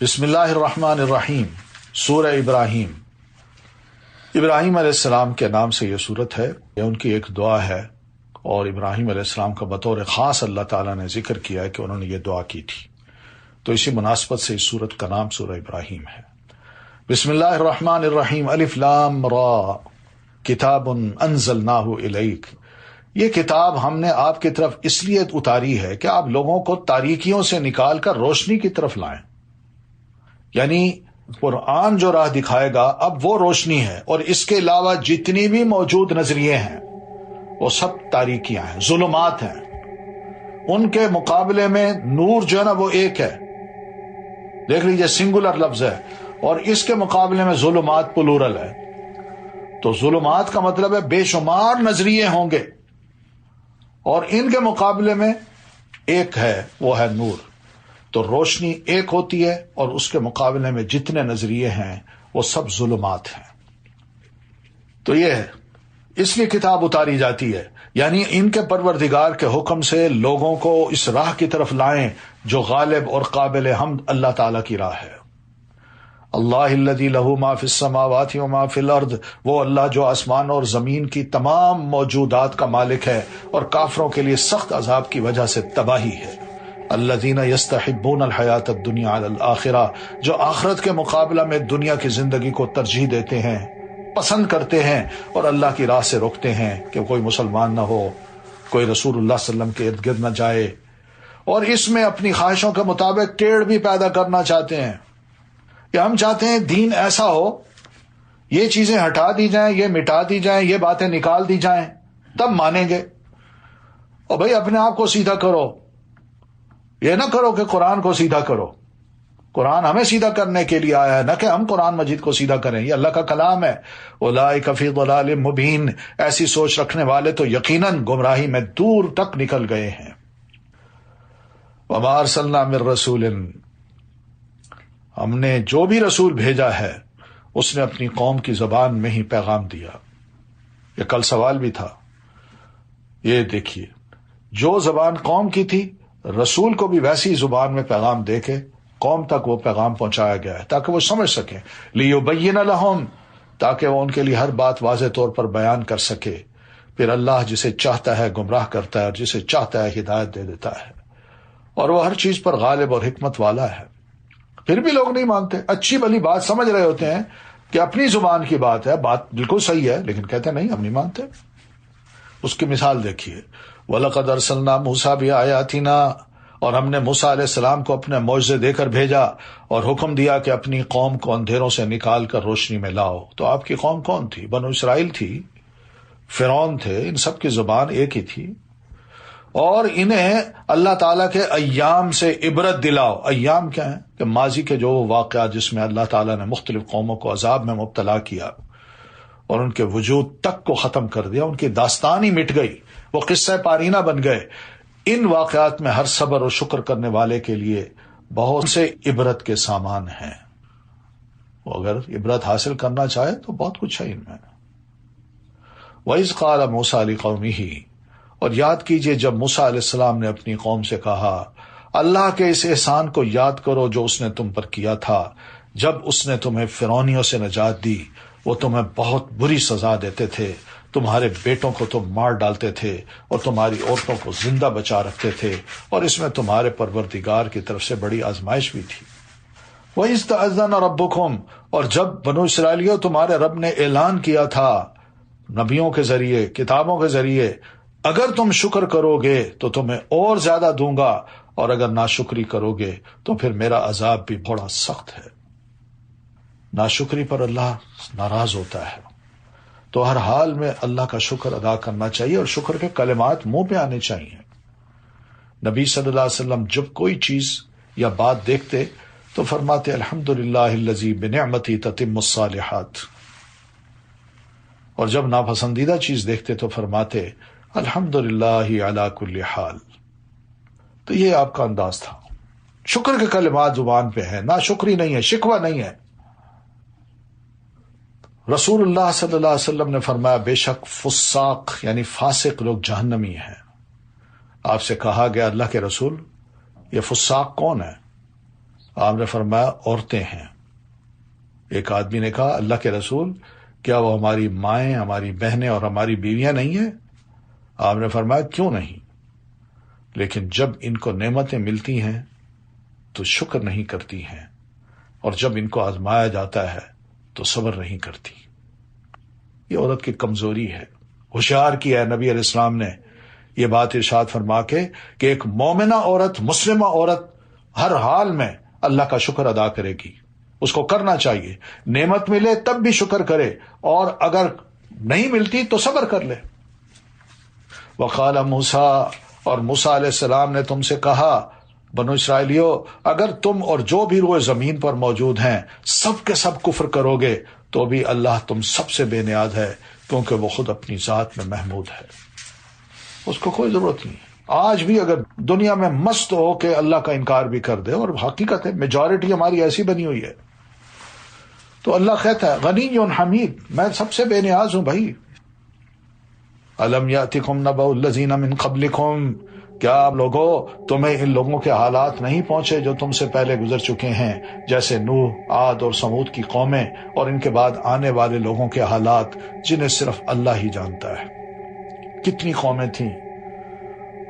بسم اللہ الرحمن الرحیم۔ سورہ ابراہیم۔ ابراہیم علیہ السلام کے نام سے یہ سورت ہے، یہ ان کی ایک دعا ہے، اور ابراہیم علیہ السلام کا بطور خاص اللہ تعالیٰ نے ذکر کیا ہے کہ انہوں نے یہ دعا کی تھی، تو اسی مناسبت سے اس سورت کا نام سورہ ابراہیم ہے۔ بسم اللہ الرحمن الرحیم۔ الف لام را کتاب انزلناہ الیک۔ یہ کتاب ہم نے آپ کی طرف اس لیے اتاری ہے کہ آپ لوگوں کو تاریکیوں سے نکال کر روشنی کی طرف لائیں، یعنی قرآن جو راہ دکھائے گا اب وہ روشنی ہے، اور اس کے علاوہ جتنی بھی موجود نظریے ہیں وہ سب تاریکیاں ہیں، ظلمات ہیں۔ ان کے مقابلے میں نور جو ہے نا وہ ایک ہے، دیکھ لیجئے سنگولر لفظ ہے، اور اس کے مقابلے میں ظلمات پلورل ہے۔ تو ظلمات کا مطلب ہے بے شمار نظریے ہوں گے، اور ان کے مقابلے میں ایک ہے، وہ ہے نور۔ تو روشنی ایک ہوتی ہے، اور اس کے مقابلے میں جتنے نظریے ہیں وہ سب ظلمات ہیں۔ تو یہ ہے، اس لیے کتاب اتاری جاتی ہے، یعنی ان کے پروردگار کے حکم سے لوگوں کو اس راہ کی طرف لائیں جو غالب اور قابل حمد اللہ تعالی کی راہ ہے۔ اللہ الذی لہ ما فی السماوات و ما فی الارض، وہ اللہ جو آسمان اور زمین کی تمام موجودات کا مالک ہے اور کافروں کے لیے سخت عذاب کی وجہ سے تباہی ہے۔ الذین یستحبون الحیاۃ الدنیا علی الآخرہ، جو آخرت کے مقابلہ میں دنیا کی زندگی کو ترجیح دیتے ہیں، پسند کرتے ہیں، اور اللہ کی راہ سے روکتے ہیں کہ کوئی مسلمان نہ ہو، کوئی رسول اللہ صلی اللہ علیہ وسلم کے ارد گرد نہ جائے، اور اس میں اپنی خواہشوں کے مطابق ٹیڑھ بھی پیدا کرنا چاہتے ہیں کہ ہم چاہتے ہیں دین ایسا ہو، یہ چیزیں ہٹا دی جائیں، یہ مٹا دی جائیں، یہ باتیں نکال دی جائیں، تب مانیں گے۔ اور بھئی اپنے آپ کو سیدھا کرو، یہ نہ کرو کہ قرآن کو سیدھا کرو۔ قرآن ہمیں سیدھا کرنے کے لیے آیا ہے، نہ کہ ہم قرآن مجید کو سیدھا کریں، یہ اللہ کا کلام ہے۔ اولئک فی ضلال مبین، ایسی سوچ رکھنے والے تو یقیناً گمراہی میں دور تک نکل گئے ہیں۔ وما ارسلنا من رسول، ہم نے جو بھی رسول بھیجا ہے اس نے اپنی قوم کی زبان میں ہی پیغام دیا۔ یہ کل سوال بھی تھا، یہ دیکھیے، جو زبان قوم کی تھی رسول کو بھی ویسی زبان میں پیغام دے کے قوم تک وہ پیغام پہنچایا گیا ہے تاکہ وہ سمجھ سکیں، لیبین لہم، تاکہ وہ ان کے لیے ہر بات واضح طور پر بیان کر سکے۔ پھر اللہ جسے چاہتا ہے گمراہ کرتا ہے اور جسے چاہتا ہے ہدایت دے دیتا ہے، اور وہ ہر چیز پر غالب اور حکمت والا ہے۔ پھر بھی لوگ نہیں مانتے، اچھی بھلی بات سمجھ رہے ہوتے ہیں کہ اپنی زبان کی بات ہے، بات بالکل صحیح ہے، لیکن کہتے ہیں نہیں ہم نہیں مانتے۔ اس کی مثال دیکھیے، وَلَقَدْ أَرْسَلْنَا مُوسَىٰ بِآيَاتِنَا، اور ہم نے موسیٰ علیہ السلام کو اپنے معجزے دے کر بھیجا اور حکم دیا کہ اپنی قوم کو اندھیروں سے نکال کر روشنی میں لاؤ۔ تو آپ کی قوم کون تھی؟ بنو اسرائیل تھی، فرعون تھے، ان سب کی زبان ایک ہی تھی، اور انہیں اللہ تعالیٰ کے ایام سے عبرت دلاؤ۔ ایام کیا ہیں؟ کہ ماضی کے جو واقعات جس میں اللہ تعالیٰ نے مختلف قوموں کو عذاب میں مبتلا کیا اور ان کے وجود تک کو ختم کر دیا، ان کی داستان ہی مٹ گئی، وہ قصہ پارینہ بن گئے۔ ان واقعات میں ہر صبر اور شکر کرنے والے کے لیے بہت سے عبرت کے سامان ہیں۔ وہ اگر عبرت حاصل کرنا چاہے تو بہت کچھ ہے ان میں۔ وَإِذْ قَالَ مُوسَىٰ لِقَوْمِهِ، اور یاد کیجئے جب موسیٰ علیہ السلام نے اپنی قوم سے کہا، اللہ کے اس احسان کو یاد کرو جو اس نے تم پر کیا تھا، جب اس نے تمہیں فرعونیوں سے نجات دی، وہ تمہیں بہت بری سزا دیتے تھے، تمہارے بیٹوں کو تم مار ڈالتے تھے اور تمہاری عورتوں کو زندہ بچا رکھتے تھے، اور اس میں تمہارے پروردگار کی طرف سے بڑی آزمائش بھی تھی۔ وَإِذْ تَأَذَّنَ رَبُّكُمْ، اور جب بنو اسرائیلیوں تمہارے رب نے اعلان کیا تھا نبیوں کے ذریعے، کتابوں کے ذریعے، اگر تم شکر کرو گے تو تمہیں اور زیادہ دوں گا، اور اگر ناشکری کرو گے تو پھر میرا عذاب بھی بڑا سخت ہے۔ ناشکری پر اللہ ناراض ہوتا ہے، تو ہر حال میں اللہ کا شکر ادا کرنا چاہیے، اور شکر کے کلمات منہ پہ آنے چاہیے۔ نبی صلی اللہ علیہ وسلم جب کوئی چیز یا بات دیکھتے تو فرماتے الحمدللہ الذی بنعمتی تتم الصالحات، اور جب ناپسندیدہ چیز دیکھتے تو فرماتے الحمدللہ علی کل حال۔ تو یہ آپ کا انداز تھا، شکر کے کلمات زبان پہ ہیں، ناشکری نہیں ہے، شکوہ نہیں ہے۔ رسول اللہ صلی اللہ علیہ وسلم نے فرمایا بے شک فساق یعنی فاسق لوگ جہنمی ہیں۔ آپ سے کہا گیا اللہ کے رسول یہ فساق کون ہے؟ آپ نے فرمایا عورتیں ہیں۔ ایک آدمی نے کہا اللہ کے رسول کیا وہ ہماری مائیں، ہماری بہنیں اور ہماری بیویاں نہیں ہیں؟ آپ نے فرمایا کیوں نہیں، لیکن جب ان کو نعمتیں ملتی ہیں تو شکر نہیں کرتی ہیں، اور جب ان کو آزمایا جاتا ہے تو صبر نہیں کرتی۔ یہ عورت کی کمزوری ہے۔ ہوشیار کیا ہے نبی علیہ السلام نے یہ بات ارشاد فرما کے کہ ایک مومنہ عورت، مسلمہ عورت ہر حال میں اللہ کا شکر ادا کرے گی، اس کو کرنا چاہیے۔ نعمت ملے تب بھی شکر کرے، اور اگر نہیں ملتی تو صبر کر لے۔ وقال موسیٰ، اور موسیٰ علیہ السلام نے تم سے کہا بنو اسرائیلیو، اگر تم اور جو بھی روئے زمین پر موجود ہیں سب کے سب کفر کرو گے تو بھی اللہ تم سب سے بے نیاز ہے، کیونکہ وہ خود اپنی ذات میں محمود ہے، اس کو کوئی ضرورت نہیں۔ آج بھی اگر دنیا میں مست ہو کہ اللہ کا انکار بھی کر دے، اور حقیقت ہے میجورٹی ہماری ایسی بنی ہوئی ہے، تو اللہ کہتا ہے غنی حمید، میں سب سے بے نیاز ہوں بھائی۔ الم یاتکم نبأ الذین من قبلکم، کیا آپ لوگوں تمہیں ان لوگوں کے حالات نہیں پہنچے جو تم سے پہلے گزر چکے ہیں، جیسے نوح، عاد اور سمود کی قومیں، اور ان کے بعد آنے والے لوگوں کے حالات جنہیں صرف اللہ ہی جانتا ہے۔ کتنی قومیں تھیں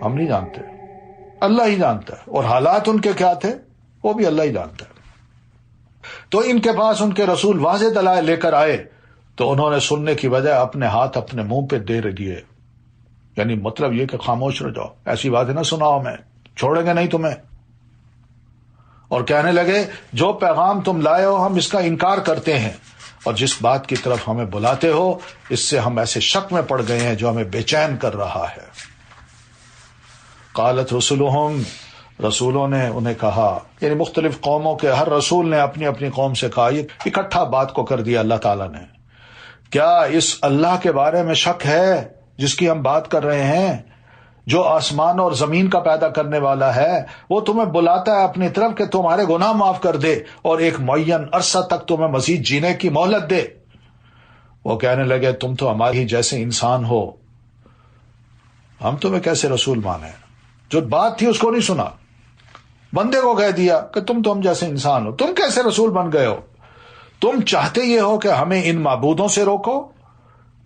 ہم نہیں جانتے، اللہ ہی جانتا ہے، اور حالات ان کے کیا تھے وہ بھی اللہ ہی جانتا ہے۔ تو ان کے پاس ان کے رسول واضح دلائل لے کر آئے تو انہوں نے سننے کی بجائے اپنے ہاتھ اپنے منہ پہ دے دیے، یعنی مطلب یہ کہ خاموش رہ جاؤ، ایسی باتیں نہ سناؤ، میں چھوڑیں گے نہیں تمہیں۔ اور کہنے لگے جو پیغام تم لائے ہو ہم اس کا انکار کرتے ہیں، اور جس بات کی طرف ہمیں بلاتے ہو اس سے ہم ایسے شک میں پڑ گئے ہیں جو ہمیں بے چین کر رہا ہے۔ قالت رسلهم، رسولوں نے انہیں کہا، یعنی مختلف قوموں کے ہر رسول نے اپنی اپنی قوم سے کہا، یہ اکٹھا بات کو کر دیا اللہ تعالیٰ نے، کیا اس اللہ کے بارے میں شک ہے جس کی ہم بات کر رہے ہیں، جو آسمان اور زمین کا پیدا کرنے والا ہے؟ وہ تمہیں بلاتا ہے اپنی طرف کہ تمہارے گناہ معاف کر دے اور ایک معین عرصہ تک تمہیں مزید جینے کی مہلت دے۔ وہ کہنے لگے تم تو ہمارے ہی جیسے انسان ہو، ہم تمہیں کیسے رسول مانے؟ جو بات تھی اس کو نہیں سنا، بندے کو کہہ دیا کہ تم تو ہم جیسے انسان ہو، تم کیسے رسول بن گئے ہو؟ تم چاہتے یہ ہو کہ ہمیں ان معبودوں سے روکو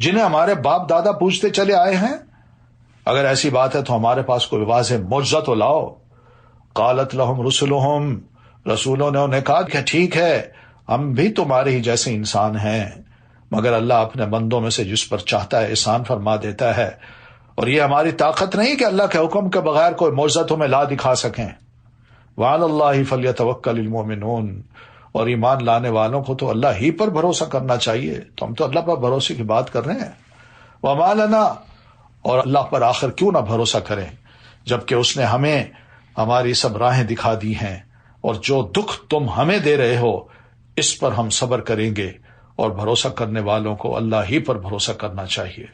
جنہیں ہمارے باپ دادا پوجتے چلے آئے ہیں؟ اگر ایسی بات ہے تو ہمارے پاس کوئی واضح معجزہ تو لاؤ۔ قالت لهم رسلهم، رسولوں نے انہیں کہا کہ ٹھیک ہے ہم بھی تمہارے ہی جیسے انسان ہیں، مگر اللہ اپنے بندوں میں سے جس پر چاہتا ہے احسان فرما دیتا ہے، اور یہ ہماری طاقت نہیں کہ اللہ کے حکم کے بغیر کوئی معجزہ تمہیں لا دکھا سکیں۔ وعلی اللہ فلیتوکل المؤمنون، اور ایمان لانے والوں کو تو اللہ ہی پر بھروسہ کرنا چاہیے، تو ہم تو اللہ پر بھروسے کی بات کر رہے ہیں۔ وما لنا، اور اللہ پر آخر کیوں نہ بھروسہ کریں جبکہ اس نے ہمیں ہماری سب راہیں دکھا دی ہیں، اور جو دکھ تم ہمیں دے رہے ہو اس پر ہم صبر کریں گے، اور بھروسہ کرنے والوں کو اللہ ہی پر بھروسہ کرنا چاہیے۔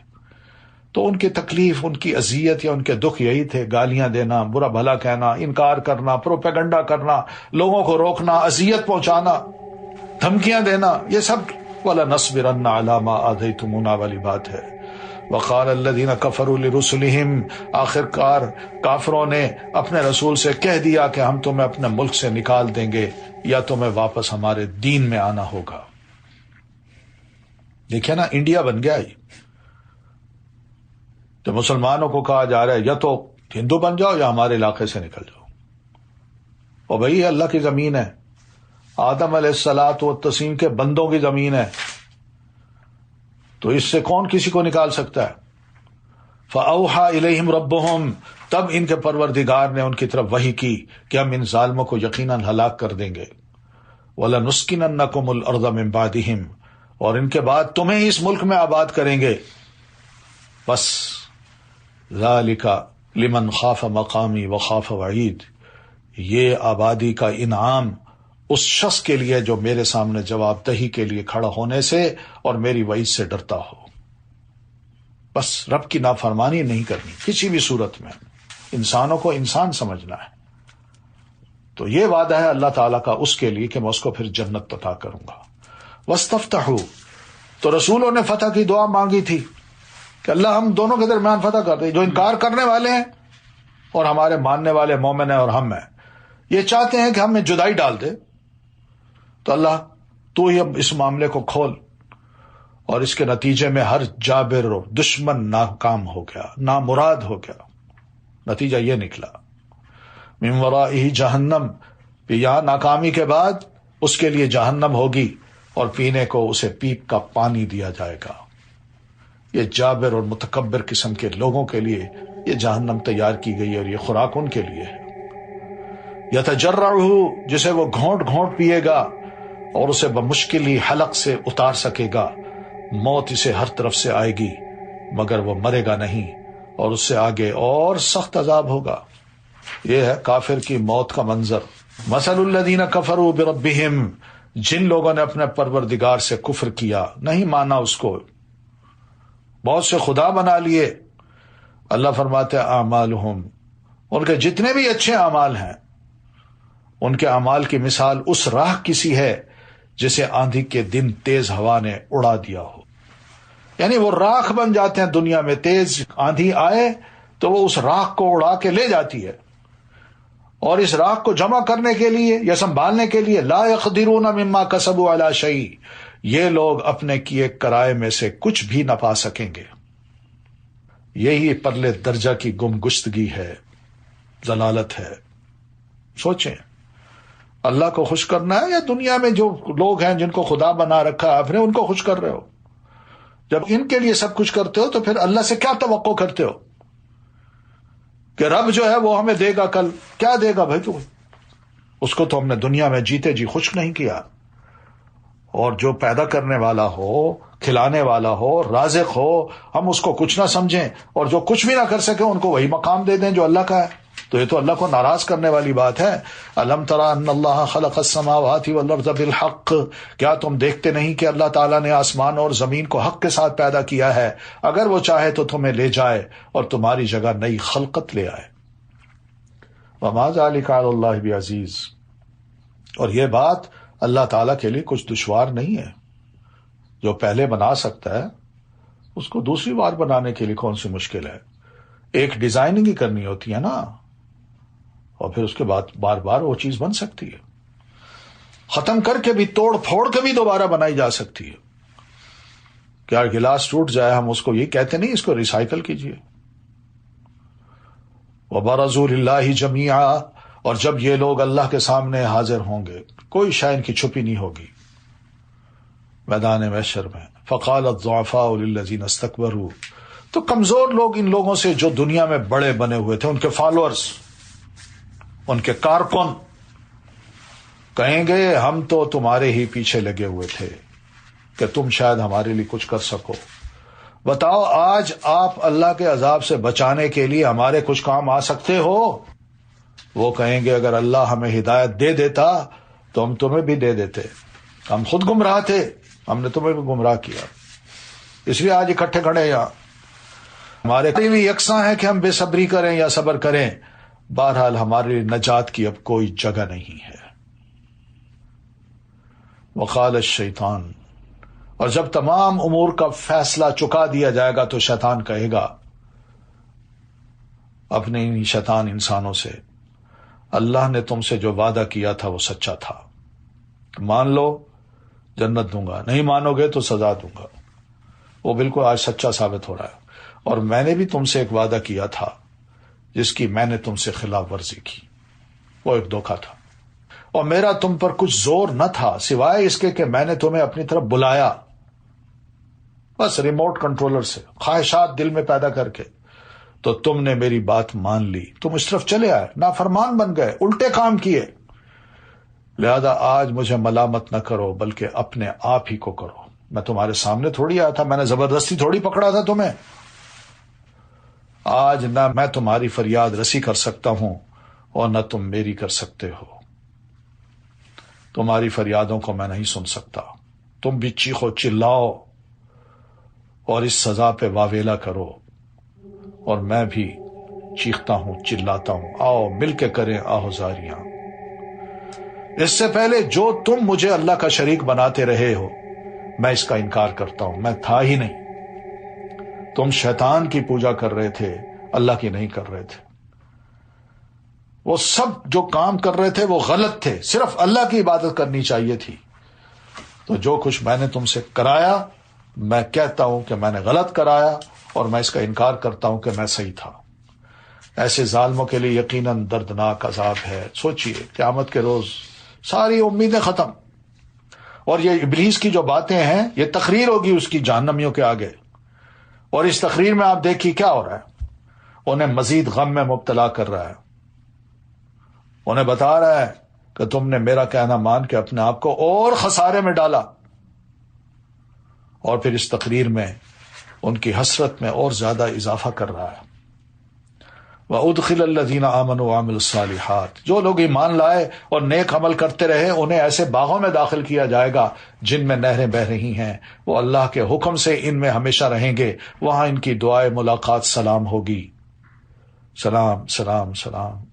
تو ان کی تکلیف، ان کی اذیت یا ان کے دکھ یہی تھے، گالیاں دینا، برا بھلا کہنا، انکار کرنا، پروپیگنڈا کرنا، لوگوں کو روکنا، اذیت پہنچانا، دھمکیاں دینا، یہ سب وَلَنَصْبِرَنَّ عَلَىٰ مَا آذَيْتُمُونَا والی بات ہے۔ وَقَالَ الَّذِينَ كَفَرُوا لِرُسُلِهِمْ، آخرکار کافروں نے اپنے رسول سے کہہ دیا کہ ہم تمہیں اپنے ملک سے نکال دیں گے یا تمہیں واپس ہمارے دین میں آنا ہوگا۔ دیکھیں نا، انڈیا بن گیا ہی، تو مسلمانوں کو کہا جا رہا ہے یا تو ہندو بن جاؤ یا ہمارے علاقے سے نکل جاؤ۔ اور بھئی یہ اللہ کی زمین ہے، آدم علیہ الصلاۃ والتسلیم کے بندوں کی زمین ہے، تو اس سے کون کسی کو نکال سکتا ہے؟ فَأَوْحَىٰ إِلَيْهِمْ رَبُّهُمْ، تب ان کے پروردگار نے ان کی طرف وحی کی کہ ہم ان ظالموں کو یقیناً ہلاک کر دیں گے۔ وَلَنُسْكِنَنَّكُمُ الْأَرْضَ مِن بَعْدِهِمْ، اور ان کے بعد تمہیں اس ملک میں آباد کریں گے۔ بس ذَلِكَ لِمَنْ خَافَ مَقَامِي وَخَافَ وَعِيدِ، یہ آبادی کا انعام اس شخص کے لیے جو میرے سامنے جواب دہی کے لیے کھڑا ہونے سے اور میری وعید سے ڈرتا ہو۔ بس رب کی نافرمانی نہیں کرنی کسی بھی صورت میں، انسانوں کو انسان سمجھنا ہے۔ تو یہ وعدہ ہے اللہ تعالیٰ کا اس کے لیے کہ میں اس کو پھر جنت عطا کروں گا۔ وَاسْتَفْتَحُوا، تو رسولوں نے فتح کی دعا مانگی تھی کہ اللہ ہم دونوں کے درمیان فتح کر دے، جو انکار کرنے والے ہیں اور ہمارے ماننے والے مومن ہیں اور ہم ہیں، یہ چاہتے ہیں کہ ہمیں جدائی ڈال دے، تو اللہ تو ہی اب اس معاملے کو کھول، اور اس کے نتیجے میں ہر جابر اور دشمن ناکام ہو گیا، نامراد ہو گیا۔ نتیجہ یہ نکلا، من ورائہ جہنم، یہاں ناکامی کے بعد اس کے لیے جہنم ہوگی، اور پینے کو اسے پیپ کا پانی دیا جائے گا۔ یہ جابر اور متکبر قسم کے لوگوں کے لیے یہ جہنم تیار کی گئی، اور یہ خوراک ان کے لیے ہے۔ یتجرعہ، جسے وہ گھونٹ گھونٹ پیے گا اور اسے بمشکل ہی حلق سے اتار سکے گا، موت اسے ہر طرف سے آئے گی مگر وہ مرے گا نہیں، اور اس سے آگے اور سخت عذاب ہوگا۔ یہ ہے کافر کی موت کا منظر۔ مثل الذین کفروا بربہم، جن لوگوں نے اپنے پروردگار سے کفر کیا، نہیں مانا اس کو، بہت سے خدا بنا لیے، اللہ فرماتے ہیں اعمالہم، ان کے جتنے بھی اچھے اعمال ہیں ان کے اعمال کی مثال اس راہ کسی ہے جسے آندھی کے دن تیز ہوا نے اڑا دیا ہو۔ یعنی وہ راکھ بن جاتے ہیں دنیا میں، تیز آندھی آئے تو وہ اس راکھ کو اڑا کے لے جاتی ہے، اور اس راکھ کو جمع کرنے کے لیے یا سنبھالنے کے لیے لا یقدرون مما کسبوا علی شیء، یہ لوگ اپنے کیے کرائے میں سے کچھ بھی نہ پا سکیں گے۔ یہی پرلے درجہ کی گم گشتگی ہے، ضلالت ہے۔ سوچیں، اللہ کو خوش کرنا ہے، یا دنیا میں جو لوگ ہیں جن کو خدا بنا رکھا ہے آپ نے، ان کو خوش کر رہے ہو؟ جب ان کے لیے سب کچھ کرتے ہو تو پھر اللہ سے کیا توقع کرتے ہو کہ رب جو ہے وہ ہمیں دے گا کل؟ کیا دے گا بھائی؟ تو اس کو تو ہم نے دنیا میں جیتے جی خوش نہیں کیا۔ اور جو پیدا کرنے والا ہو، کھلانے والا ہو، رازق ہو، ہم اس کو کچھ نہ سمجھیں، اور جو کچھ بھی نہ کر سکے ان کو وہی مقام دے دیں جو اللہ کا ہے، تو یہ تو اللہ کو ناراض کرنے والی بات ہے۔ الم تری ان اللہ خلق السماوات والارض بالحق، کیا تم دیکھتے نہیں کہ اللہ تعالیٰ نے آسمان اور زمین کو حق کے ساتھ پیدا کیا ہے؟ اگر وہ چاہے تو تمہیں لے جائے اور تمہاری جگہ نئی خلقت لے آئے۔ وما ذلک علی اللہ بعزیز، اور یہ بات اللہ تعالیٰ کے لیے کچھ دشوار نہیں ہے۔ جو پہلے بنا سکتا ہے اس کو دوسری بار بنانے کے لیے کون سی مشکل ہے؟ ایک ڈیزائننگ ہی کرنی ہوتی ہے نا، اور پھر اس کے بعد بار بار وہ چیز بن سکتی ہے، ختم کر کے بھی، توڑ پھوڑ کے بھی دوبارہ بنائی جا سکتی ہے۔ کیا گلاس ٹوٹ جائے ہم اس کو یہ کہتے نہیں اس کو ریسائیکل کیجیے۔ وَبَرَزُوا لِلَّهِ جَمِيعًا، اور جب یہ لوگ اللہ کے سامنے حاضر ہوں گے، کوئی شے ان کی چھپی نہیں ہوگی میدان محشر میں۔ فَقَالَ الضُّعَفَاءُ لِلَّذِينَ اسْتَكْبَرُوا، تو کمزور لوگ ان لوگوں سے جو دنیا میں بڑے بنے ہوئے تھے، ان کے فالوورز، ان کے کارکن، کہیں گے ہم تو تمہارے ہی پیچھے لگے ہوئے تھے کہ تم شاید ہمارے لیے کچھ کر سکو، بتاؤ آج آپ اللہ کے عذاب سے بچانے کے لیے ہمارے کچھ کام آ سکتے ہو؟ وہ کہیں گے اگر اللہ ہمیں ہدایت دے دیتا تو ہم تمہیں بھی دے دیتے، ہم خود گمراہ تھے، ہم نے تمہیں بھی گمراہ کیا، اس لیے آج اکٹھے کھڑے یہاں۔ ہمارے بھی یکساں ہے کہ ہم بے صبری کریں یا صبر کریں، بہرحال ہمارے لیے نجات کی اب کوئی جگہ نہیں ہے۔ وقال الشیطان، اور جب تمام امور کا فیصلہ چکا دیا جائے گا تو شیطان کہے گا اپنے انہی شیطان انسانوں سے، اللہ نے تم سے جو وعدہ کیا تھا وہ سچا تھا، مان لو جنت دوں گا، نہیں مانو گے تو سزا دوں گا۔ وہ بالکل آج سچا ثابت ہو رہا ہے، اور میں نے بھی تم سے ایک وعدہ کیا تھا جس کی میں نے تم سے خلاف ورزی کی، وہ ایک دھوکہ تھا، اور میرا تم پر کچھ زور نہ تھا سوائے اس کے کہ میں نے تمہیں اپنی طرف بلایا، بس ریموٹ کنٹرولر سے خواہشات دل میں پیدا کر کے، تو تم نے میری بات مان لی، تم اس طرف چلے آئے، نافرمان بن گئے، الٹے کام کیے، لہذا آج مجھے ملامت نہ کرو بلکہ اپنے آپ ہی کو کرو۔ میں تمہارے سامنے تھوڑی آیا تھا، میں نے زبردستی تھوڑی پکڑا تھا تمہیں۔ آج نہ میں تمہاری فریاد رسی کر سکتا ہوں اور نہ تم میری کر سکتے ہو، تمہاری فریادوں کو میں نہیں سن سکتا، تم بھی چیخو چلاؤ اور اس سزا پہ واویلا کرو، اور میں بھی چیختا ہوں چلاتا ہوں، آؤ مل کے کریں آہوزاریاں۔ اس سے پہلے جو تم مجھے اللہ کا شریک بناتے رہے ہو میں اس کا انکار کرتا ہوں، میں تھا ہی نہیں، تم شیطان کی پوجا کر رہے تھے، اللہ کی نہیں کر رہے تھے۔ وہ سب جو کام کر رہے تھے وہ غلط تھے، صرف اللہ کی عبادت کرنی چاہیے تھی. تو جو کچھ میں نے تم سے کرایا میں کہتا ہوں کہ میں نے غلط کرایا اور میں اس کا انکار کرتا ہوں کہ میں صحیح تھا. ایسے ظالموں کے لیے یقیناً دردناک عذاب ہے. سوچئے قیامت کے روز ساری امیدیں ختم، اور یہ ابلیس کی جو باتیں ہیں یہ تقریر ہوگی اس کی جہنمیوں کے آگے. اور اس تقریر میں آپ دیکھیے کیا ہو رہا ہے، انہیں مزید غم میں مبتلا کر رہا ہے. انہیں بتا رہا ہے کہ تم نے میرا کہنا مان کے اپنے آپ کو اور خسارے میں ڈالا، اور پھر اس تقریر میں ان کی حسرت میں اور زیادہ اضافہ کر رہا ہے. وَأُدْخِلَ الَّذِينَ آمَنُوا وَعَمِلُوا الصَّالِحَاتِ، جو لوگ ایمان لائے اور نیک عمل کرتے رہے انہیں ایسے باغوں میں داخل کیا جائے گا جن میں نہریں بہہ رہی ہیں. وہ اللہ کے حکم سے ان میں ہمیشہ رہیں گے. وہاں ان کی دعائے ملاقات سلام ہوگی. سلام سلام سلام،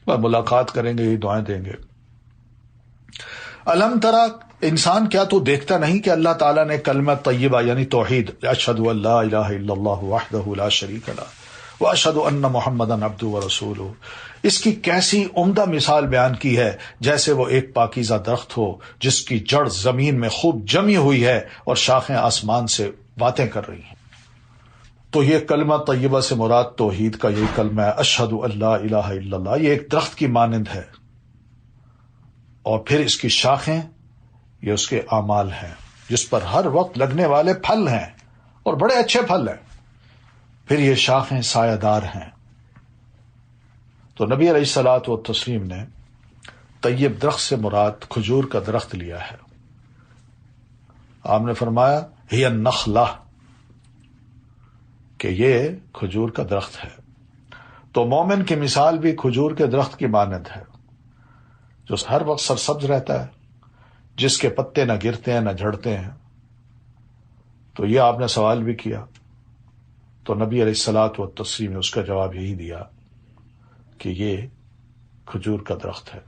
وہ ملاقات کریں گے، یہ دعائیں دیں گے. الم ترا، انسان کیا تو دیکھتا نہیں کہ اللہ تعالیٰ نے کلمہ طیبہ یعنی توحید، اشہد ان لا الہ الا اللہ وحدہ لا شریک لہ واشہد ان محمدا عبدہ ورسولہ، اس کی کیسی عمدہ مثال بیان کی ہے، جیسے وہ ایک پاکیزہ درخت ہو جس کی جڑ زمین میں خوب جمی ہوئی ہے اور شاخیں آسمان سے باتیں کر رہی ہیں. تو یہ کلمہ طیبہ سے مراد توحید کا یہی کلمہ ہے، اشہد ان لا الہ الا اللہ. یہ ایک درخت کی مانند ہے، اور پھر اس کی شاخیں یہ اس کے اعمال ہیں جس پر ہر وقت لگنے والے پھل ہیں، اور بڑے اچھے پھل ہیں. پھر یہ شاخیں سایہ دار ہیں. تو نبی علیہ الصلوۃ والتسلیم نے طیب درخت سے مراد کھجور کا درخت لیا ہے. آپ نے فرمایا ہی النخلہ، کہ یہ کھجور کا درخت ہے. تو مومن کی مثال بھی کھجور کے درخت کی مانند ہے، جو ہر وقت سرسبز رہتا ہے، جس کے پتے نہ گرتے ہیں نہ جھڑتے ہیں. تو یہ آپ نے سوال بھی کیا، تو نبی علیہ الصلوۃ والتسلیم نے اس کا جواب یہی دیا کہ یہ کھجور کا درخت ہے.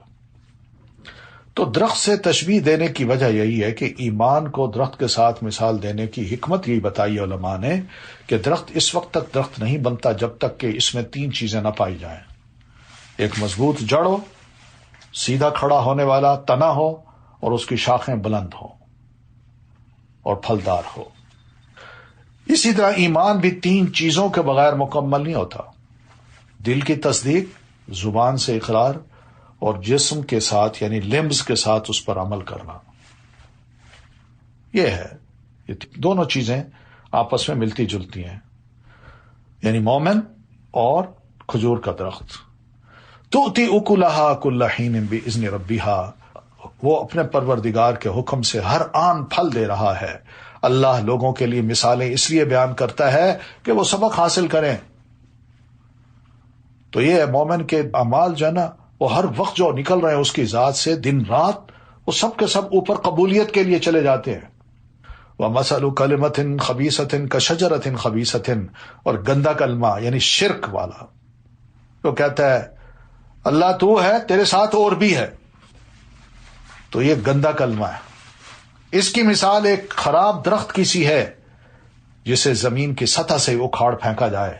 تو درخت سے تشبیہ دینے کی وجہ یہی ہے کہ ایمان کو درخت کے ساتھ مثال دینے کی حکمت یہی بتائی علماء نے کہ درخت اس وقت تک درخت نہیں بنتا جب تک کہ اس میں تین چیزیں نہ پائی جائیں. ایک مضبوط جڑ ہو، سیدھا کھڑا ہونے والا تنا ہو، اور اس کی شاخیں بلند ہوں اور پھلدار ہو. اسی طرح ایمان بھی تین چیزوں کے بغیر مکمل نہیں ہوتا: دل کی تصدیق، زبان سے اقرار، اور جسم کے ساتھ یعنی لمبز کے ساتھ اس پر عمل کرنا. یہ ہے، یہ دونوں چیزیں آپس میں ملتی جلتی ہیں، یعنی مومن اور کھجور کا درخت. تؤتی اکلہا کل حین باذن ربہا، وہ اپنے پروردگار کے حکم سے ہر آن پھل دے رہا ہے. اللہ لوگوں کے لیے مثالیں اس لیے بیان کرتا ہے کہ وہ سبق حاصل کریں. تو یہ مومن کے اعمال جو ہے نا، وہ ہر وقت جو نکل رہے ہیں اس کی ذات سے دن رات، وہ سب کے سب اوپر قبولیت کے لیے چلے جاتے ہیں. وَمَثَلُ كَلِمَةٍ خَبِيثَةٍ كَشَجَرَةٍ خَبِيثَةٍ، اور گندا کلمہ یعنی شرک والا، وہ کہتا ہے اللہ تو ہے، تیرے ساتھ اور بھی ہے، تو یہ گندا کلمہ ہے. اس کی مثال ایک خراب درخت کی سی ہے جسے زمین کی سطح سے اکھاڑ پھینکا جائے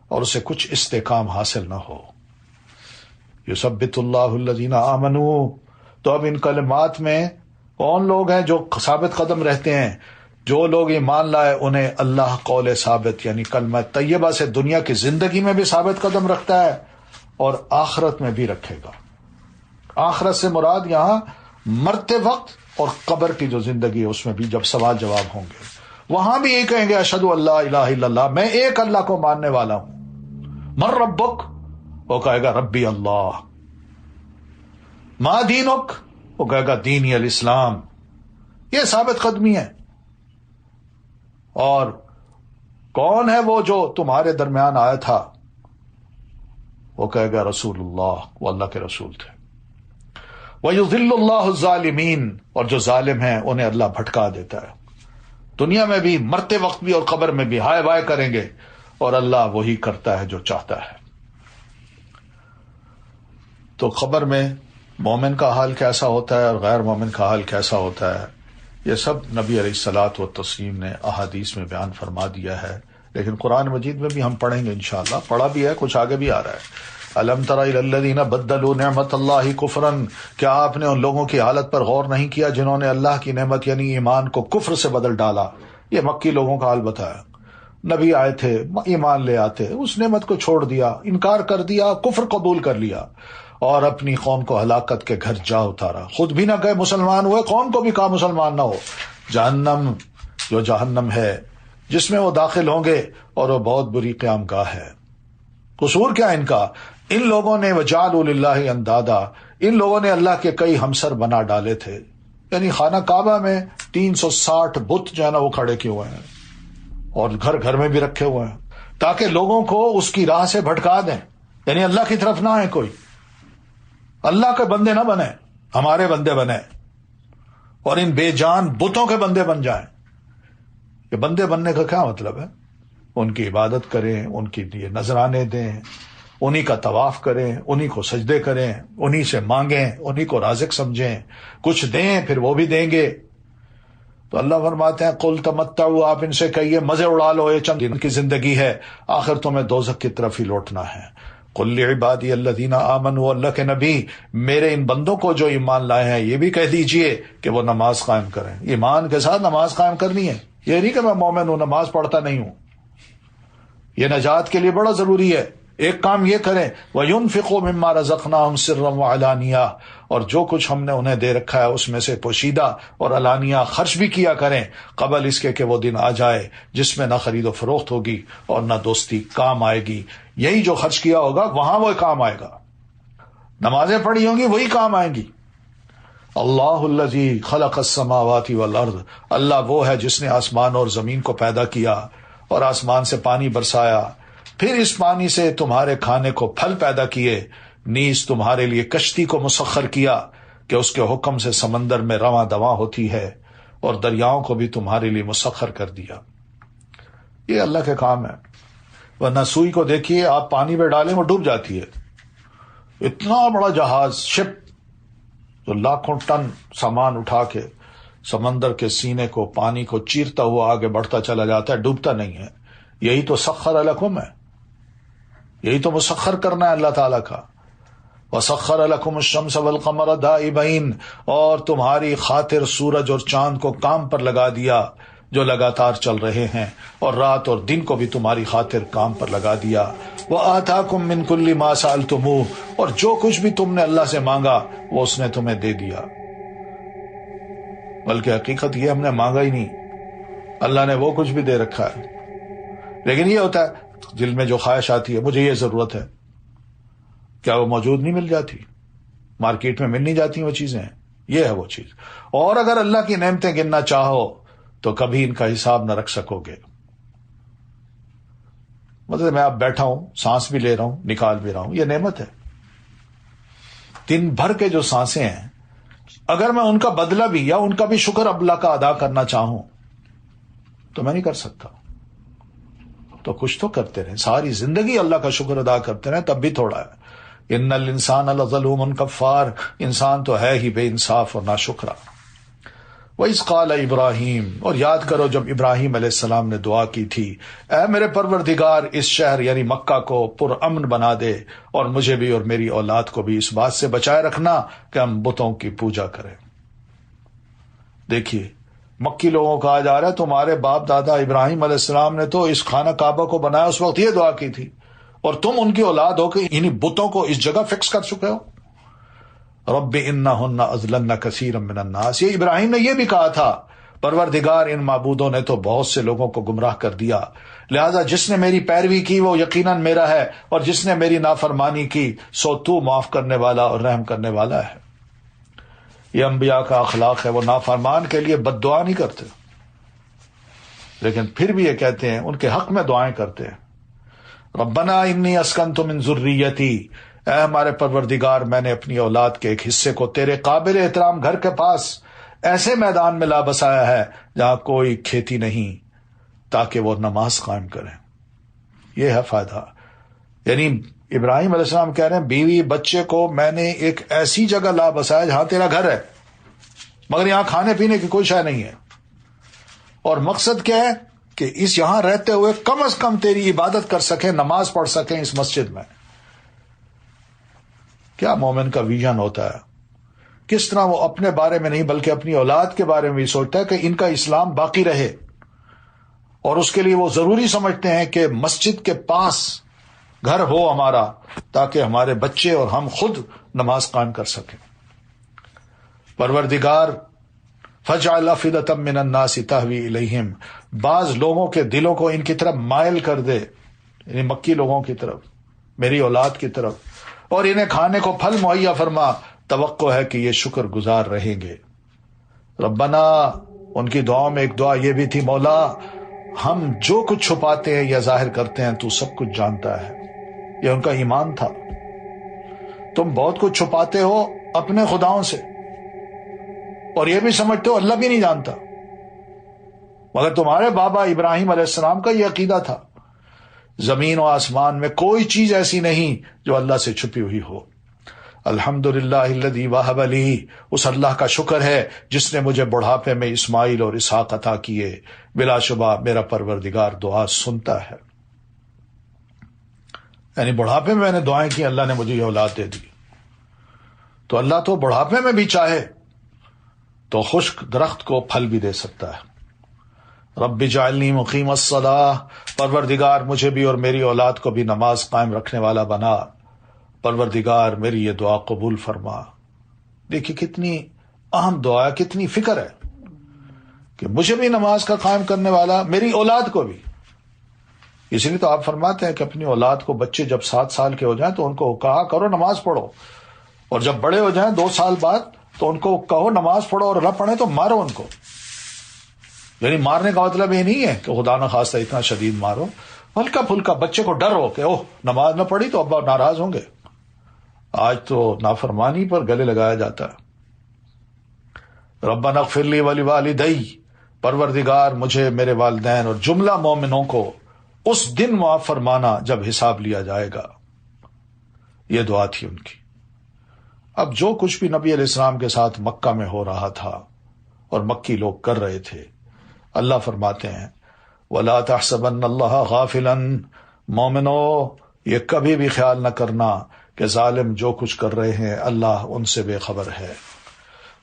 اور اسے کچھ استحکام حاصل نہ ہو. یثبت اللہ الذین آمنوا، تو اب ان کلمات میں کون لوگ ہیں جو ثابت قدم رہتے ہیں؟ جو لوگ ایمان لائے انہیں اللہ قول ثابت یعنی کلمہ طیبہ سے دنیا کی زندگی میں بھی ثابت قدم رکھتا ہے اور آخرت میں بھی رکھے گا. آخرت سے مراد یہاں مرتے وقت اور قبر کی جو زندگی ہے اس میں بھی جب سوال جواب ہوں گے، وہاں بھی یہی کہیں گے اشہد ان لا الہ الا اللہ، میں ایک اللہ کو ماننے والا ہوں. من ربک، وہ کہے گا ربی اللہ. ما دینک، وہ کہے گا دینی الاسلام. یہ ثابت قدمی ہے. اور کون ہے وہ جو تمہارے درمیان آیا تھا؟ وہ کہے گا رسول اللہ، وہ اللہ کے رسول تھے. وَيُضِلُّ اللَّهُ الظَّالِمِينَ، اور جو ظالم ہیں انہیں اللہ بھٹکا دیتا ہے. دنیا میں بھی، مرتے وقت بھی اور قبر میں بھی ہائے بائے کریں گے، اور اللہ وہی کرتا ہے جو چاہتا ہے. تو قبر میں مومن کا حال کیسا ہوتا ہے اور غیر مومن کا حال کیسا ہوتا ہے، یہ سب نبی علیہ الصلوۃ والتسلیم نے احادیث میں بیان فرما دیا ہے. لیکن قرآن مجید میں بھی ہم پڑھیں گے انشاءاللہ، پڑھا بھی ہے، کچھ آگے بھی آ رہا ہے. الم تر الی الذین بدلوا نعمت اللہ کفرا، کیا آپ نے ان لوگوں کی حالت پر غور نہیں کیا جنہوں نے اللہ کی نعمت یعنی ایمان کو کفر سے بدل ڈالا؟ یہ مکی لوگوں کا حال بتایا. نبی آئے تھے، ایمان لے آتے، اس نعمت کو چھوڑ دیا، انکار کر دیا، کفر قبول کر لیا، اور اپنی قوم کو ہلاکت کے گھر جا اتارا. خود بھی نہ گئے مسلمان ہوئے، قوم کو بھی کہا مسلمان نہ ہو. جہنم، جو جہنم ہے جس میں وہ داخل ہوں گے، اور وہ بہت بری قیام گاہ ہے. قصور کیا ان کا؟ ان لوگوں نے وجعلوا للہ اندادا، ان لوگوں نے اللہ کے کئی ہمسر بنا ڈالے تھے. یعنی خانہ کعبہ میں 360 بت جو ہے نا وہ کھڑے کیے ہوئے ہیں، اور گھر گھر میں بھی رکھے ہوئے ہیں، تاکہ لوگوں کو اس کی راہ سے بھٹکا دیں. یعنی اللہ کی طرف نہ آئے، کوئی اللہ کے بندے نہ بنے، ہمارے بندے بنے، اور ان بے جان بتوں کے بندے بن جائیں. یہ بندے بننے کا کیا مطلب ہے؟ ان کی عبادت کریں، ان کی لیے نذرانے دیں، انہی کا طواف کریں، انہی کو سجدے کریں، انہی سے مانگیں، انہی کو رازق سمجھیں، کچھ دیں پھر وہ بھی دیں گے. تو اللہ فرماتے ہیں قل تمتعوا، آپ ان سے کہیے مزے اڑا لو، یہ چند دن کی زندگی ہے، آخر تمہیں دوزخ کی طرف ہی لوٹنا ہے. قل لعبادی الذین آمنوا، اللہ کے نبی میرے ان بندوں کو جو ایمان لائے ہیں یہ بھی کہہ دیجئے کہ وہ نماز قائم کریں. ایمان کے ساتھ نماز قائم کرنی ہے، یہ نہیں کہ میں مومن ہوں نماز پڑھتا نہیں ہوں. یہ نجات کے لیے بڑا ضروری ہے. ایک کام یہ کریں وَيُنْفِقُوا مِمَّا رَزَقْنَاهُمْ سِرًّا وَعَلَانِيَةً، اور جو کچھ ہم نے انہیں دے رکھا ہے اس میں سے پوشیدہ اور علانیہ خرچ بھی کیا کریں، قبل اس کے کہ وہ دن آ جائے جس میں نہ خرید و فروخت ہوگی اور نہ دوستی کام آئے گی. یہی جو خرچ کیا ہوگا وہاں وہ کام آئے گا. نمازیں پڑھی ہوں گی وہی کام آئیں گی. اللہ الذی خلق السماوات والارض، اللہ وہ ہے جس نے آسمان اور زمین کو پیدا کیا اور آسمان سے پانی برسایا، پھر اس پانی سے تمہارے کھانے کو پھل پیدا کیے، نیز تمہارے لیے کشتی کو مسخر کیا کہ اس کے حکم سے سمندر میں رواں دواں ہوتی ہے، اور دریاؤں کو بھی تمہارے لیے مسخر کر دیا. یہ اللہ کے کام ہے. ورنہ سوئی کو دیکھیے آپ پانی میں ڈالیں وہ ڈوب جاتی ہے. اتنا بڑا جہاز، شپ، جو لاکھوں ٹن سامان اٹھا کے سمندر کے سینے کو، پانی کو چیرتا ہوا آگے بڑھتا چلا جاتا ہے، ڈوبتا نہیں ہے. یہی تو سخر لکم ہے، یہی تو مسخر کرنا ہے اللہ تعالیٰ کا. وَسَخَّرَ لَكُمُ الشَّمْسَ وَالْقَمَرَ دَائِبَيْنِ، اور تمہاری خاطر سورج اور چاند کو کام پر لگا دیا جو لگاتار چل رہے ہیں، اور رات اور دن کو بھی تمہاری خاطر کام پر لگا دیا. وَآتَاكُم مِّن كُلِّ مَا سَأَلْتُمُوهُ، اور جو کچھ بھی تم نے اللہ سے مانگا وہ اس نے تمہیں دے دیا. بلکہ حقیقت یہ ہم نے مانگا ہی نہیں، اللہ نے وہ کچھ بھی دے رکھا ہے. لیکن یہ ہوتا ہے دل میں جو خواہش آتی ہے مجھے یہ ضرورت ہے، کیا وہ موجود نہیں مل جاتی؟ مارکیٹ میں مل نہیں جاتی وہ چیزیں. یہ ہے وہ چیز. اور اگر اللہ کی نعمتیں گننا چاہو تو کبھی ان کا حساب نہ رکھ سکو گے. مطلب میں اب بیٹھا ہوں، سانس بھی لے رہا ہوں، نکال بھی رہا ہوں، یہ نعمت ہے. دن بھر کے جو سانسیں ہیں، اگر میں ان کا بدلہ بھی یا ان کا بھی شکر اللہ کا ادا کرنا چاہوں تو میں نہیں کر سکتا. تو کچھ تو کرتے رہیں، ساری زندگی اللہ کا شکر ادا کرتے رہیں، تب بھی تھوڑا ہے. ان الانسان لظلوم کفار، انسان تو ہے ہی بے انصاف اور ناشکرا. وَإِذْ قَالَ ابراہیم، اور یاد کرو جب ابراہیم علیہ السلام نے دعا کی تھی، اے میرے پروردگار اس شہر یعنی مکہ کو پرامن بنا دے، اور مجھے بھی اور میری اولاد کو بھی اس بات سے بچائے رکھنا کہ ہم بتوں کی پوجا کریں. دیکھیے مکی لوگوں کو کہا جا رہا ہے تمہارے باپ دادا ابراہیم علیہ السلام نے تو اس خانہ کعبہ کو بنایا، اس وقت یہ دعا کی تھی، اور تم ان کی اولاد ہو کہ انہی بتوں کو اس جگہ فکس کر چکے ہو. رب انہن اضللن کثیرا من الناس، یہ ابراہیم نے یہ بھی کہا تھا پروردگار ان معبودوں نے تو بہت سے لوگوں کو گمراہ کر دیا، لہذا جس نے میری پیروی کی وہ یقیناً میرا ہے، اور جس نے میری نافرمانی کی سو تو معاف کرنے والا اور رحم کرنے والا ہے. یہ انبیاء کا اخلاق ہے، وہ نافرمان کے لیے بد دعا نہیں کرتے، لیکن پھر بھی یہ کہتے ہیں، ان کے حق میں دعائیں کرتے ہیں. ربنا انی اسکنت من ذریتی، اے ہمارے پروردگار میں نے اپنی اولاد کے ایک حصے کو تیرے قابل احترام گھر کے پاس ایسے میدان میں لا بسایا ہے جہاں کوئی کھیتی نہیں، تاکہ وہ نماز قائم کریں. یہ ہے فائدہ. یعنی ابراہیم علیہ السلام کہہ رہے ہیں بیوی بچے کو میں نے ایک ایسی جگہ لا بسایا جہاں تیرا گھر ہے، مگر یہاں کھانے پینے کی کوئی شے نہیں ہے. اور مقصد کیا ہے کہ اس یہاں رہتے ہوئے کم از کم تیری عبادت کر سکیں، نماز پڑھ سکیں اس مسجد میں. کیا مومن کا ویژن ہوتا ہے، کس طرح وہ اپنے بارے میں نہیں بلکہ اپنی اولاد کے بارے میں بھی سوچتا ہے کہ ان کا اسلام باقی رہے، اور اس کے لیے وہ ضروری سمجھتے ہیں کہ مسجد کے پاس گھر ہو ہمارا، تاکہ ہمارے بچے اور ہم خود نماز قائم کر سکیں۔ پروردگار فَجْعَلْ أَفْئِدَةً مِّنَ النَّاسِ تَهْوِي إِلَيْهِمْ، بعض لوگوں کے دلوں کو ان کی طرف مائل کر دے، یعنی مکی لوگوں کی طرف، میری اولاد کی طرف، اور انہیں کھانے کو پھل مہیا فرما، توقع ہے کہ یہ شکر گزار رہیں گے۔ ربنا، ان کی دعاؤں میں ایک دعا یہ بھی تھی، مولا ہم جو کچھ چھپاتے ہیں یا ظاہر کرتے ہیں تو سب کچھ جانتا ہے۔ یہ ان کا ایمان تھا۔ تم بہت کچھ چھپاتے ہو اپنے خداؤں سے، اور یہ بھی سمجھتے ہو اللہ بھی نہیں جانتا، مگر تمہارے بابا ابراہیم علیہ السلام کا یہ عقیدہ تھا، زمین و آسمان میں کوئی چیز ایسی نہیں جو اللہ سے چھپی ہوئی ہو۔ الحمدللہ الذی وہب لی، اس اللہ کا شکر ہے جس نے مجھے بڑھاپے میں اسماعیل اور اسحاق عطا کیے، بلا شبہ میرا پروردگار دعا سنتا ہے۔ یعنی بڑھاپے میں میں نے دعائیں کی، اللہ نے مجھے یہ اولاد دے دی، تو اللہ تو بڑھاپے میں بھی چاہے تو خشک درخت کو پھل بھی دے سکتا ہے۔ رب اجعلنی مقیم الصلاۃ، پروردگار مجھے بھی اور میری اولاد کو بھی نماز قائم رکھنے والا بنا، پروردگار میری یہ دعا قبول فرما۔ دیکھیے کتنی اہم دعا ہے، کتنی فکر ہے کہ مجھے بھی نماز کا قائم کرنے والا، میری اولاد کو بھی۔ اس لیے تو آپ فرماتے ہیں کہ اپنی اولاد کو، بچے جب 7 سال کے ہو جائیں تو ان کو کہا کرو نماز پڑھو، اور جب بڑے ہو جائیں 2 سال بعد تو ان کو کہو نماز پڑھو، اور نہ پڑھیں تو مارو ان کو۔ یعنی مارنے کا مطلب یہ نہیں ہے کہ خدا نہ خواستہ اتنا شدید مارو، ہلکا پھلکا بچے کو ڈر ہو کہ اوہ نماز نہ پڑھی تو ابا ناراض ہوں گے۔ آج تو نافرمانی پر گلے لگایا جاتا ہے۔ ربنا اغفر لی ولوالدی، پروردگار مجھے، میرے والدین اور جملہ مومنوں کو اس دن معاف فرمانا جب حساب لیا جائے گا۔ یہ دعا تھی ان کی۔ اب جو کچھ بھی نبی علیہ السلام کے ساتھ مکہ میں ہو رہا تھا اور مکی لوگ کر رہے تھے، اللہ فرماتے ہیں وَلَا تَحْسَبَنَّ اللَّهَ غَافِلًا، مومنو یہ کبھی بھی خیال نہ کرنا کہ ظالم جو کچھ کر رہے ہیں اللہ ان سے بے خبر ہے۔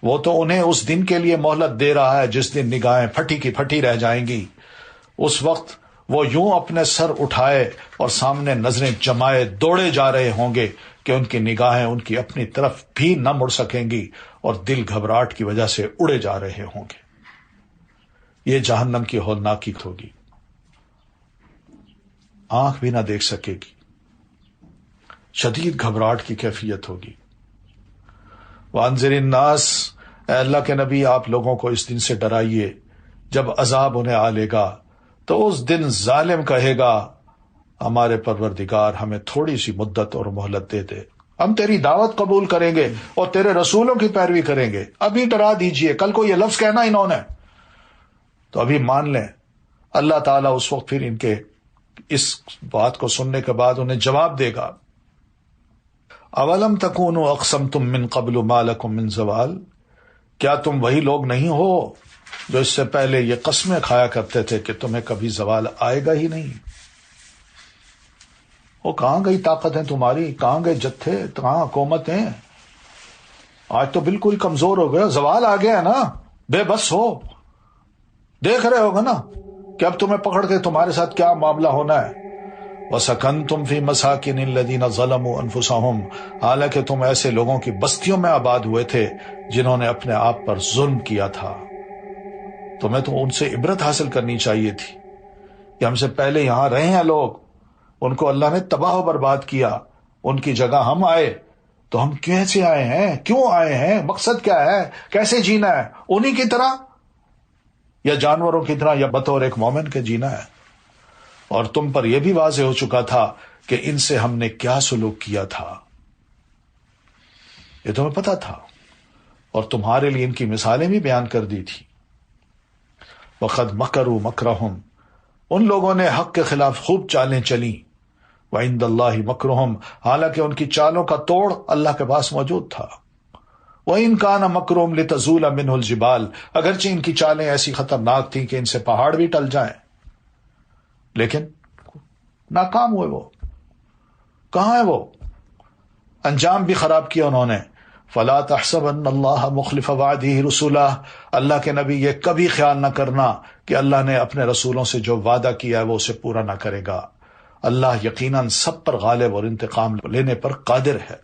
وہ تو انہیں اس دن کے لیے مہلت دے رہا ہے جس دن نگاہیں پھٹی کی پھٹی رہ جائیں گی۔ اس وقت وہ یوں اپنے سر اٹھائے اور سامنے نظریں جمائے دوڑے جا رہے ہوں گے کہ ان کی نگاہیں ان کی اپنی طرف بھی نہ مڑ سکیں گی، اور دل گھبراہٹ کی وجہ سے اڑے جا رہے ہوں گے۔ یہ جہنم کی ہولناکی ہوگی، آنکھ بھی نہ دیکھ سکے گی، شدید گھبراہٹ کی کیفیت ہوگی۔ وانذر الناس، اے اللہ کے نبی آپ لوگوں کو اس دن سے ڈرائیے جب عذاب انہیں آ لے گا، تو اس دن ظالم کہے گا ہمارے پروردگار ہمیں تھوڑی سی مدت اور مہلت دے دے، ہم تیری دعوت قبول کریں گے اور تیرے رسولوں کی پیروی کریں گے، ابھی ڈرا دیجئے، کل کو یہ لفظ کہنا انہوں نے تو ابھی مان لیں۔ اللہ تعالیٰ اس وقت پھر ان کے اس بات کو سننے کے بعد انہیں جواب دے گا، اولم تکونوا اقسمتم من قبل ما لکم من زوال، کیا تم وہی لوگ نہیں ہو جو اس سے پہلے یہ قسمیں کھایا کرتے تھے کہ تمہیں کبھی زوال آئے گا ہی نہیں؟ وہ کہاں گئی طاقتیں تمہاری، کہاں گئے جتھے، کہاں حکومتیں؟ آج تو بالکل کمزور ہو گئے، زوال آ گیا ہے نا، بے بس ہو، دیکھ رہے ہوگا نا کہ اب تمہیں پکڑ کے تمہارے ساتھ کیا معاملہ ہونا ہے۔ وَسَكَنْتُمْ فِي مَسَاكِنِ الَّذِينَ ظَلَمُوا أَنفُسَهُمْ، حالانکہ تم ایسے لوگوں کی بستیوں میں آباد ہوئے تھے جنہوں نے اپنے آپ پر ظلم کیا تھا۔ تمہیں تو ان سے عبرت حاصل کرنی چاہیے تھی کہ ہم سے پہلے یہاں رہے ہیں لوگ، ان کو اللہ نے تباہ و برباد کیا، ان کی جگہ ہم آئے تو ہم کیسے آئے ہیں، کیوں آئے ہیں، مقصد کیا ہے، کیسے جینا ہے، انہی کی طرح یا جانوروں کی طرح یا بطور ایک مومن کے جینا ہے۔ اور تم پر یہ بھی واضح ہو چکا تھا کہ ان سے ہم نے کیا سلوک کیا تھا، یہ تمہیں پتا تھا، اور تمہارے لیے ان کی مثالیں بھی بیان کر دی تھی۔ وَقَدْ مَكَرُوا مَكْرَهُمْ، ان لوگوں نے حق کے خلاف خوب چالیں چلیں، وَعِنْدَ اللَّهِ مَكْرُهُمْ، حالانکہ ان کی چالوں کا توڑ اللہ کے پاس موجود تھا۔ وَإِنْ كَانَ مَكْرُهُمْ لِتَزُولَ مِنْهُ الْجِبَالُ، اگرچہ ان کی چالیں ایسی خطرناک تھیں کہ ان سے پہاڑ بھی ٹل جائیں، لیکن ناکام ہوئے۔ وہ کہاں ہے؟ وہ انجام بھی خراب کیا انہوں نے. فلا تحسبن اللہ مخلف وعدہ رسولہ، اللہ کے نبی یہ کبھی خیال نہ کرنا کہ اللہ نے اپنے رسولوں سے جو وعدہ کیا ہے وہ اسے پورا نہ کرے گا. اللہ یقیناً سب پر غالب اور انتقام لینے پر قادر ہے.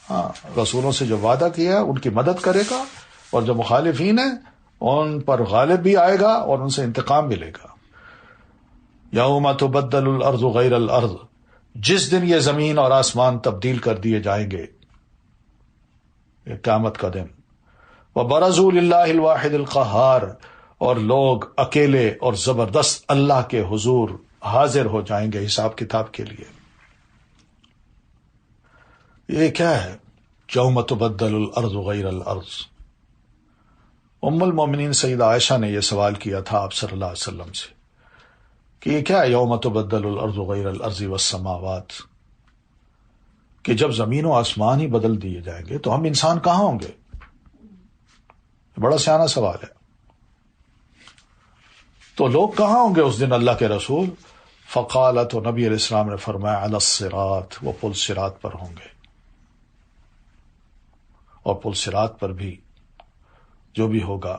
ہاں، رسولوں سے جو وعدہ کیا ہے ان کی مدد کرے گا، اور جو مخالفین ہیں ان پر غالب بھی آئے گا اور ان سے انتقام بھی لے گا. یوم تبدل الارض غیر الارض، جس دن یہ زمین اور آسمان تبدیل کر دیے جائیں گے، یہ قیامت کا دن. وبرزوا للہ الواحد القہار، اور لوگ اکیلے اور زبردست اللہ کے حضور حاضر ہو جائیں گے حساب کتاب کے لیے. یہ کیا ہے؟ یوم تبدل الارض غیر الارض. ام المومنین سیدہ عائشہ نے یہ سوال کیا تھا آپ صلی اللہ علیہ وسلم سے کہ یہ کیا ہے یوم تبدل الارض غیر الارض والسماوات، کہ جب زمین و آسمان ہی بدل دیے جائیں گے تو ہم انسان کہاں ہوں گے؟ بڑا سیاںا سوال ہے. تو لوگ کہاں ہوں گے اس دن اللہ کے رسول؟ فقال، تو نبی علیہ السلام نے فرمایا علی الصراط، وہ پل صراط پر ہوں گے. اور پل صراط پر بھی جو بھی ہوگا،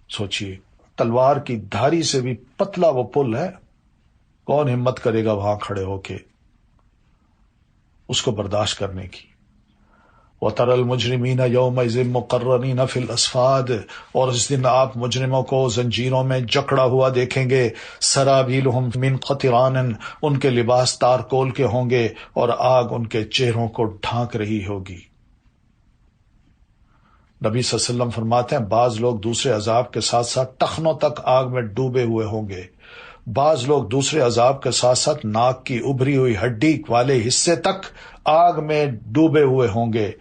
سوچئے تلوار کی دھاری سے بھی پتلا وہ پل ہے. کون ہمت کرے گا وہاں کھڑے ہو کے اس کو برداشت کرنے کی؟ وَتَرَى الْمُجْرِمِينَ يَوْمَئِذٍ مُقَرَّنِينَ فِي الْأَصْفَادِ، اور اس دن آپ مجرموں کو زنجیروں میں جکڑا ہوا دیکھیں گے. سَرَابِيلُهُمْ مِنْ قَطِرَانٍ، ان کے لباس تارکول کے ہوں گے اور آگ ان کے چہروں کو ڈھانک رہی ہوگی. نبی صلی اللہ علیہ وسلم فرماتے ہیں بعض لوگ دوسرے عذاب کے ساتھ ساتھ ٹخنوں تک آگ میں ڈوبے ہوئے ہوں گے. بعض لوگ دوسرے عذاب کے ساتھ ساتھ ناک کی ابھری ہوئی ہڈی والے حصے تک آگ میں ڈوبے ہوئے ہوں گے.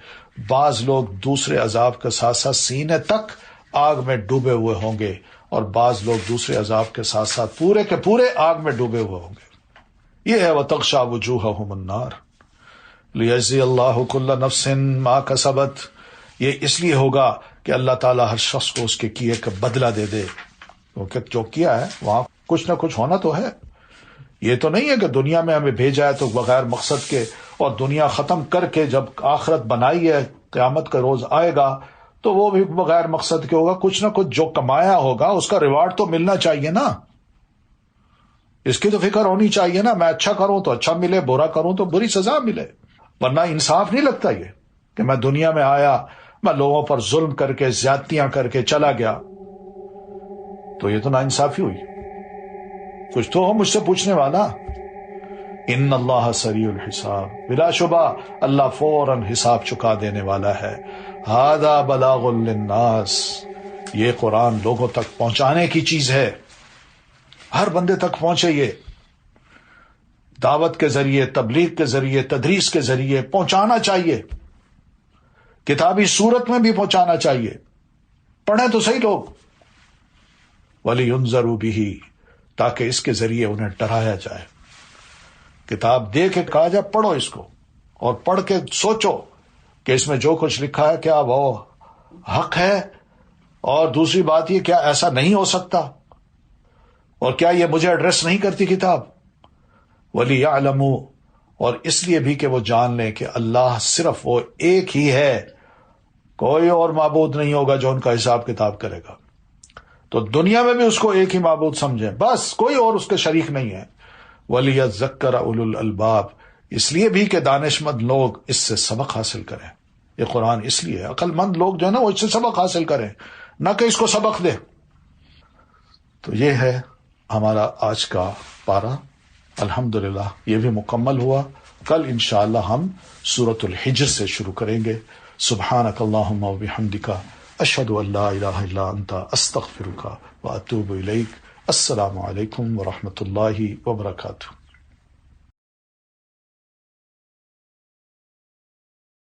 بعض لوگ دوسرے عذاب کے ساتھ ساتھ سینے تک آگ میں ڈوبے ہوئے ہوں گے، اور بعض لوگ دوسرے عذاب کے ساتھ ساتھ پورے کے پورے آگ میں ڈوبے ہوئے ہوں گے. یہ ہے وَتَغْشَى وُجُوهَهُمُ النَّارُ لِيَجْزِيَ اللَّهُ كُلَّ نَفْسٍ مَا كَسَبَتْ. یہ اس لیے ہوگا کہ اللہ تعالیٰ ہر شخص کو اس کے کیے کا بدلہ دے دے، کیونکہ جو کیا ہے وہاں کچھ نہ کچھ ہونا تو ہے. یہ تو نہیں ہے کہ دنیا میں ہمیں بھیجا ہے تو بغیر مقصد کے، اور دنیا ختم کر کے جب آخرت بنائی ہے قیامت کا روز آئے گا تو وہ بھی بغیر مقصد کے ہوگا. کچھ نہ کچھ جو کمایا ہوگا اس کا ریوارڈ تو ملنا چاہیے نا، اس کی تو فکر ہونی چاہیے نا. میں اچھا کروں تو اچھا ملے، برا کروں تو بری سزا ملے. ورنہ انصاف نہیں لگتا یہ کہ میں دنیا میں آیا، میں لوگوں پر ظلم کر کے زیادتیاں کر کے چلا گیا، تو یہ تو ناانصافی ہوئی. کچھ تو ہو مجھ سے پوچھنے والا. ان اللہ سریع الحساب، بلا شبہ اللہ فوراً حساب چکا دینے والا ہے. ھذا بلاغ للناس، یہ قرآن لوگوں تک پہنچانے کی چیز ہے، ہر بندے تک پہنچے. یہ دعوت کے ذریعے، تبلیغ کے ذریعے، تدریس کے ذریعے پہنچانا چاہیے. کتابی صورت میں بھی پہنچانا چاہیے. پڑھیں تو صحیح لوگ. وَلِيُنذَرُوا بِهِ، تاکہ اس کے ذریعے انہیں ڈرایا جائے. کتاب دے کے کہا جائے پڑھو اس کو، اور پڑھ کے سوچو کہ اس میں جو کچھ لکھا ہے کیا وہ حق ہے، اور دوسری بات یہ کیا ایسا نہیں ہو سکتا، اور کیا یہ مجھے ایڈریس نہیں کرتی کتاب. وَلِيَعْلَمُوا، اور اس لیے بھی کہ وہ جان لیں کہ اللہ صرف وہ ایک ہی ہے، کوئی اور معبود نہیں ہوگا جو ان کا حساب کتاب کرے گا. تو دنیا میں بھی اس کو ایک ہی معبود سمجھیں، بس کوئی اور اس کے شریک نہیں ہے. وَلِيَذَّكَّرَ أُولُو الْأَلْبَابِ، اس لیے بھی کہ دانش مند لوگ اس سے سبق حاصل کریں. یہ قرآن اس لیے ہے، عقل مند لوگ جو ہے نا وہ اس سے سبق حاصل کریں، نہ کہ اس کو سبق دے. تو یہ ہے ہمارا آج کا پارہ. الحمدللہ یہ بھی مکمل ہوا. کل انشاءاللہ ہم سورۃ الحجر سے شروع کریں گے. سبحانک اللہم و بحمدک، اشہد ان لا الہ الا انت، استغفرک و اتوب الیک. السلام علیکم ورحمۃ اللہ وبرکاتہ.